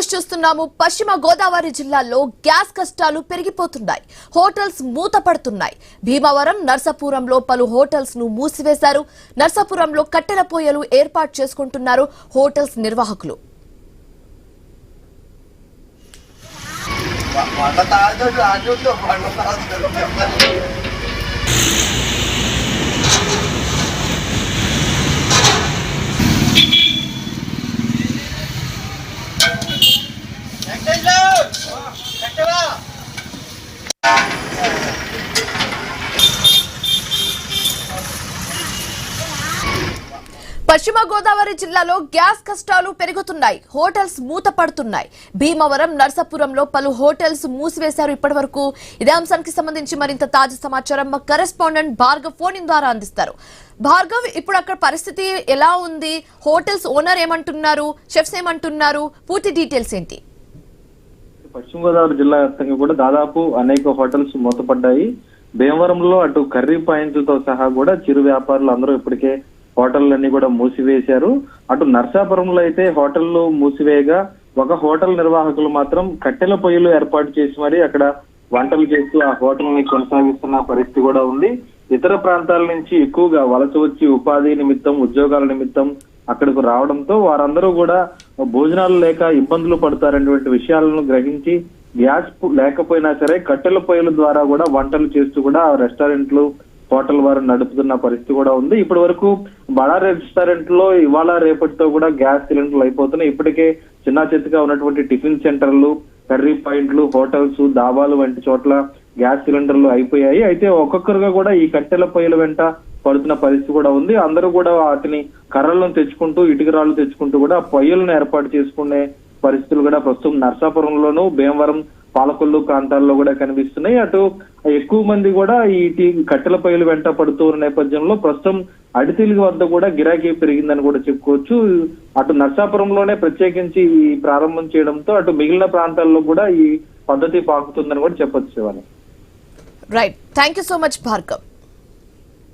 News చూస్తున్నాము. పశ్చిమ గోదావరి జిల్లాలో గ్యాస్ కష్టాలు పెరిగిపోతున్నాయి. హోటల్స్ మూతపడుతున్నాయి. భీమవరం, నర్సాపురంలో పలు హోటల్స్ ను మూసివేశారు. నర్సాపురంలో కట్టెల పొయ్యలు ఏర్పాటు చేసుకుంటున్నారు హోటల్స్ నిర్వాహకులు. పశ్చిమ గోదావరి జిల్లాలో గ్యాస్ కష్టాలు పెరుగుతున్నాయి. హోటల్స్ మూతపడుతున్నాయి. భీమవరం, నర్సాపురంలో పలు హోటల్స్ మూసివేశారు. ఇప్పటి వరకు ఇదే అంశానికి సంబంధించి మరింత తాజా సమాచారం మా కరెస్పాండెంట్ భార్గవ్ ఫోన్ ఇన్ ద్వారా అందిస్తారు. భార్గవ్, ఇప్పుడు అక్కడ పరిస్థితి ఎలా ఉంది? హోటల్స్ ఓనర్ ఏమంటున్నారు? షెఫ్స్ ఏమంటున్నారు? పూర్తి డీటెయిల్స్ ఏంటి? పశ్చిమ గోదావరి జిల్లా వ్యాప్తంగా కూడా దాదాపు అనేక హోటల్స్ మూతపడ్డాయి. భీమవరంలో అటు కర్రీ పాయింట్లతో సహా కూడా చిరు వ్యాపారులు అందరూ ఇప్పటికే హోటళ్లన్నీ కూడా మూసివేశారు. అటు నర్సాపురంలో అయితే హోటళ్లు మూసివేయగా ఒక హోటల్ నిర్వాహకులు మాత్రం కట్టెల పొయ్యిలు ఏర్పాటు చేసి మరి అక్కడ వంటలు చేస్తూ ఆ హోటల్ ని కొనసాగిస్తున్న పరిస్థితి కూడా ఉంది. ఇతర ప్రాంతాల నుంచి ఎక్కువగా వలస వచ్చి ఉపాధి నిమిత్తం, ఉద్యోగాల నిమిత్తం అక్కడికి రావడంతో వారందరూ కూడా భోజనాలు లేక ఇబ్బందులు పడతారనేటువంటి విషయాలను గ్రహించి గ్యాస్ లేకపోయినా సరే కట్టెల పొయ్యిల ద్వారా కూడా వంటలు చేస్తూ కూడా రెస్టారెంట్లు, హోటల్ వారు నడుపుతున్న పరిస్థితి కూడా ఉంది. ఇప్పటి వరకు బడా రెస్టారెంట్ లో ఇవాళ రేపటితో కూడా గ్యాస్ సిలిండర్లు అయిపోతున్నాయి. ఇప్పటికే చిన్న చిత్తగా ఉన్నటువంటి టిఫిన్ సెంటర్లు, కర్రీ పాయింట్లు, హోటల్స్, దాబాలు వంటి చోట్ల గ్యాస్ సిలిండర్లు అయిపోయాయి. అయితే ఒక్కొక్కరుగా కూడా ఈ కట్టెల పొయ్యిల వెంట పడుతున్న పరిస్థితి కూడా ఉంది. అందరూ కూడా వాటిని కర్రలను తెచ్చుకుంటూ, ఇటుకరాళ్ళు తెచ్చుకుంటూ కూడా పొయ్యిలను ఏర్పాటు చేసుకునే పరిస్థితులు కూడా ప్రస్తుతం నర్సాపురంలోను, భీమవరం, పాలకొల్లు ప్రాంతాల్లో కూడా కనిపిస్తున్నాయి. అటు ఎక్కువ మంది కూడా ఈ కట్టెల పొయ్యిల వెంట పడుతూ ఉన్న నేపథ్యంలో ప్రస్తుతం అడితిలిగి వద్ద కూడా గిరాకీ పెరిగిందని కూడా చెప్పుకోవచ్చు. అటు నర్సాపురంలోనే ప్రత్యేకించి ఈ ప్రారంభం చేయడంతో అటు మిగిలిన ప్రాంతాల్లో కూడా ఈ పద్ధతి పాకుతుందని కూడా చెప్పొచ్చు. Right, thank you so much Bhargav.